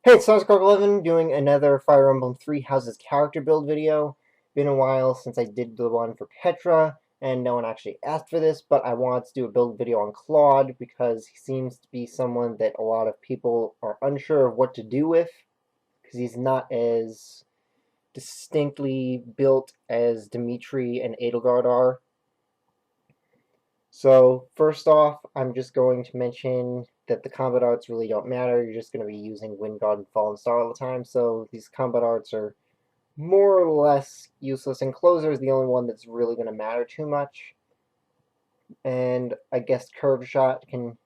Hey, it's Claude doing another Fire Emblem Three Houses character build video. Been a while since I did the one for Petra, and no one actually asked for this, but I wanted to do a build video on Claude because he seems to be someone that a lot of people are unsure of what to do with, because he's not as distinctly built as Dimitri and Edelgard are. So first off, I'm just going to mention that the combat arts really don't matter. You're just going to be using Wingard and Fallen Star all the time, so these combat arts are more or less useless, and Closer is the only one that's really going to matter too much. And I guess Curve Shot can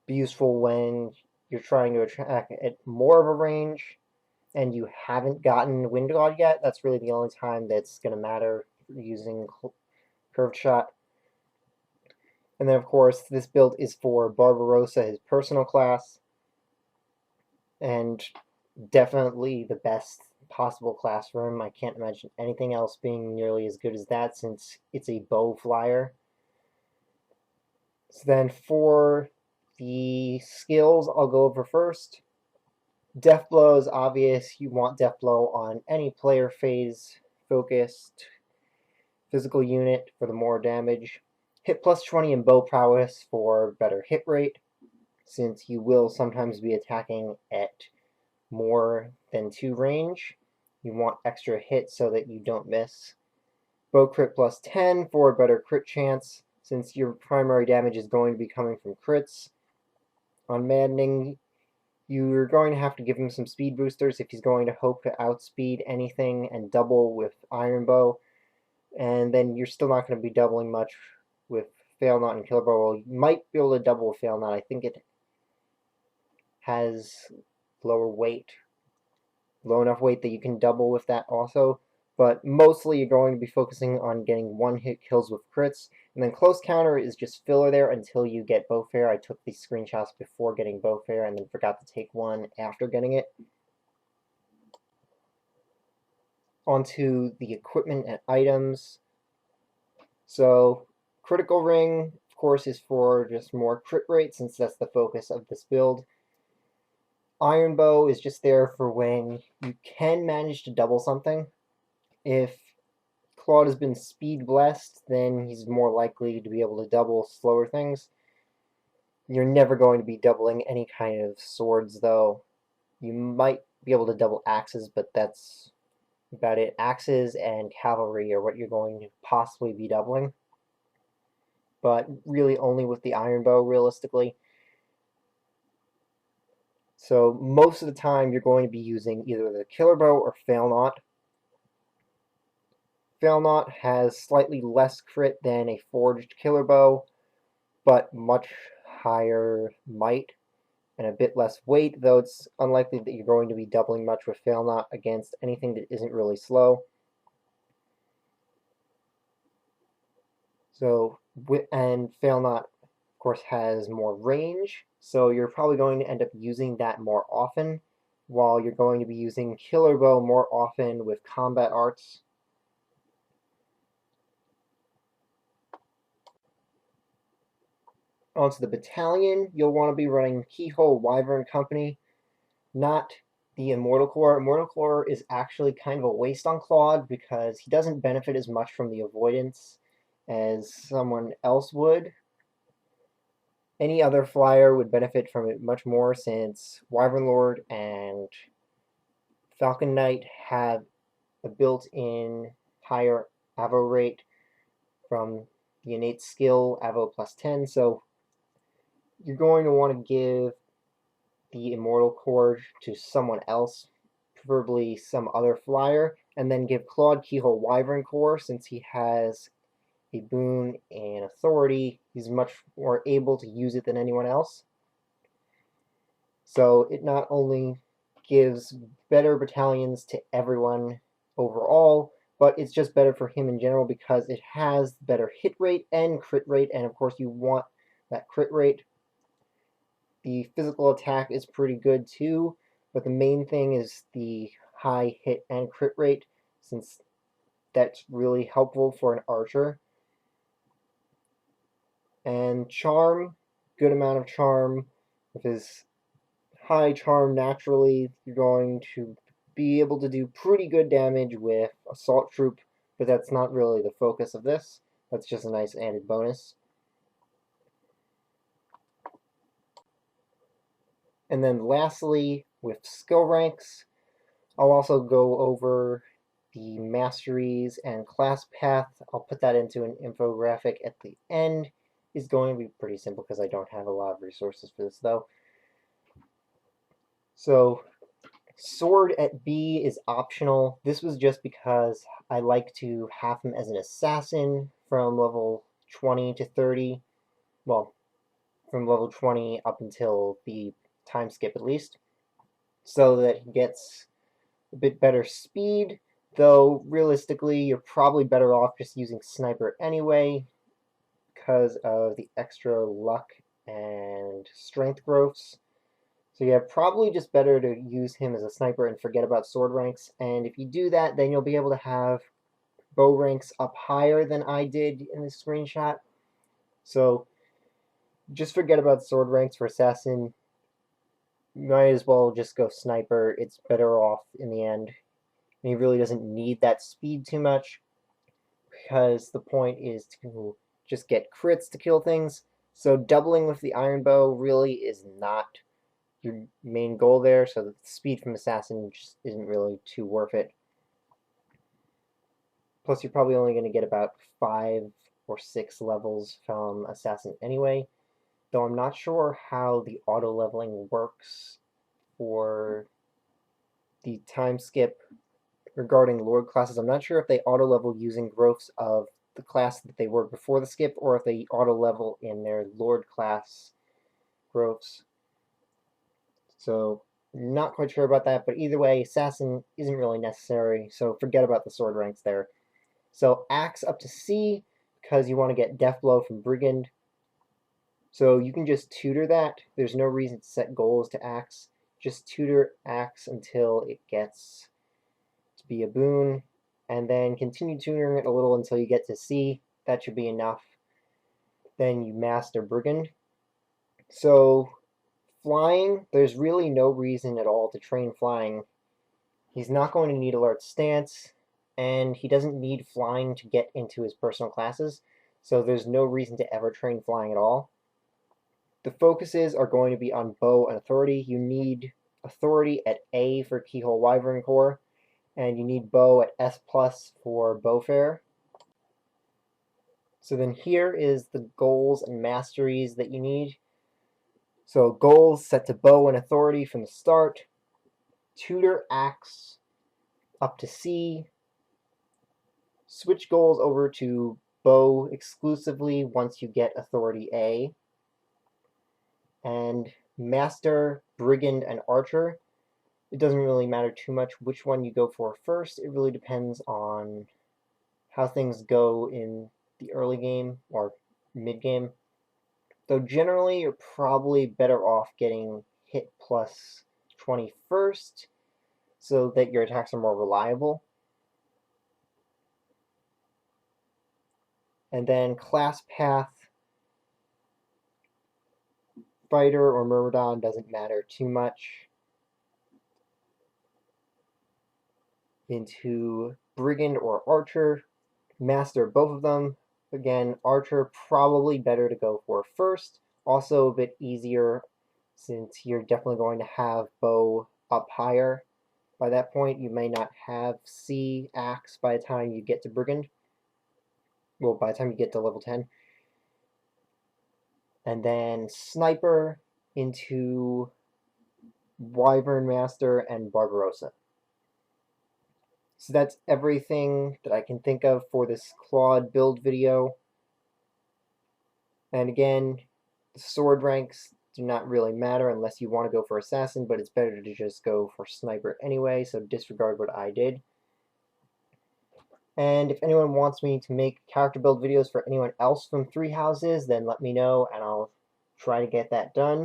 be useful when you're trying to attack at more of a range, and you haven't gotten Wingard yet. That's really the only time that's going to matter using Curved Shot. And then, of course, this build is for Barbarossa, his personal class, and definitely the best possible class for him. I can't imagine anything else being nearly as good as that since it's a bow flyer. So then for the skills, I'll go over first. Death Blow is obvious. You want Death Blow on any player phase focused physical unit for the more damage. Hit plus 20 in bow prowess for better hit rate, since you will sometimes be attacking at more than 2 range. You want extra hits so that you don't miss. Bow crit plus 10 for a better crit chance, since your primary damage is going to be coming from crits. On Maddening, you're going to have to give him some speed boosters if he's going to hope to outspeed anything and double with Iron Bow. And then you're still not going to be doubling much with Fail Not and Killer Bow. Well, you might be able to double with Fail Not. I think it has lower weight, low enough weight that you can double with that also. But mostly you're going to be focusing on getting one-hit kills with crits. And then Close Counter is just filler there until you get Bowfair. I took these screenshots before getting Bowfair and then forgot to take one after getting it. Onto the equipment and items. So Critical Ring, of course, is for just more crit rate since that's the focus of this build. Iron Bow is just there for when you can manage to double something. If Claude has been speed blessed, then he's more likely to be able to double slower things. You're never going to be doubling any kind of swords, though. You might be able to double axes, but that's about it. Axes and cavalry are what you're going to possibly be doubling, but really only with the Iron Bow, realistically. So most of the time, you're going to be using either the Killer Bow or Fail Not. Fail Not has slightly less crit than a Forged Killer Bow, but much higher might and a bit less weight, though it's unlikely that you're going to be doubling much with Fail Not against anything that isn't really slow. So, and Fail Not, of course, has more range, so you're probably going to end up using that more often, while you're going to be using Killer Bow more often with combat arts. Onto the Battalion, you'll want to be running Keyhole Wyvern Company, not the Immortal Core. Immortal Core is actually kind of a waste on Claude because he doesn't benefit as much from the avoidance as someone else would. Any other flyer would benefit from it much more since Wyvern Lord and Falcon Knight have a built-in higher Avo rate from the innate skill Avo plus 10, so you're going to want to give the Immortal Core to someone else, preferably some other flyer, and then give Claude Keyhole Wyvern Core since he has a boon and authority. He's much more able to use it than anyone else. So it not only gives better battalions to everyone overall, but it's just better for him in general because it has better hit rate and crit rate, and of course you want that crit rate. The physical attack is pretty good too, but the main thing is the high hit and crit rate, since that's really helpful for an archer. And charm, good amount of charm with his high charm naturally, you're going to be able to do pretty good damage with Assault Troop, but that's not really the focus of this. That's just a nice added bonus. And then lastly, with skill ranks, I'll also go over the masteries and class path. I'll put that into an infographic at the end. It's going to be pretty simple because I don't have a lot of resources for this though. So sword at B is optional. This was just because I like to have him as an assassin from level 20 to 30. Well, from level 20 up until the time skip at least. So that he gets a bit better speed, though realistically you're probably better off just using sniper anyway because of the extra luck and strength growths. So yeah, probably just better to use him as a sniper and forget about sword ranks. And if you do that, then you'll be able to have bow ranks up higher than I did in this screenshot. So just forget about sword ranks for assassin. You might as well just go sniper. It's better off in the end. And he really doesn't need that speed too much because the point is to just get crits to kill things. So doubling with the iron bow really is not your main goal there, so the speed from assassin just isn't really too worth it. Plus you're probably only going to get about 5 or 6 levels from assassin anyway, though I'm not sure how the auto leveling works for the time skip regarding Lord classes. I'm not sure if they auto level using growths of the class that they were before the skip, or if they auto level in their Lord class growths. So not quite sure about that, but either way, assassin isn't really necessary, so forget about the sword ranks there. So axe up to C, because you want to get death blow from brigand. So you can just tutor that. There's no reason to set goals to axe. Just tutor axe until it gets to be a boon, and then continue tutoring it a little until you get to C. That should be enough. Then you master brigand. So flying, there's really no reason at all to train flying. He's not going to need alert stance, and he doesn't need flying to get into his personal classes, so there's no reason to ever train flying at all. The focuses are going to be on bow and authority. You need authority at A for Keyhole Wyvern Core, and you need bow at S+ for Bowfair. So then here is the goals and masteries that you need. So goals set to bow and authority from the start. Tutor axe up to C. Switch goals over to bow exclusively once you get authority A. And master, brigand, and archer. It doesn't really matter too much which one you go for first. It really depends on how things go in the early game or mid game. Though generally you're probably better off getting hit plus 20 first so that your attacks are more reliable. And then class path, fighter or Myrmidon doesn't matter too much. Into brigand or archer, master both of them. Again, archer probably better to go for first. Also a bit easier since you're definitely going to have bow up higher. By that point, you may not have C axe by the time you get to brigand. Well, by the time you get to level 10. And then sniper into Wyvern Master and Barbarossa. So that's everything that I can think of for this Claude build video. And again, the sword ranks do not really matter unless you want to go for assassin, but it's better to just go for sniper anyway, so disregard what I did. And if anyone wants me to make character build videos for anyone else from Three Houses, then let me know and I'll try to get that done.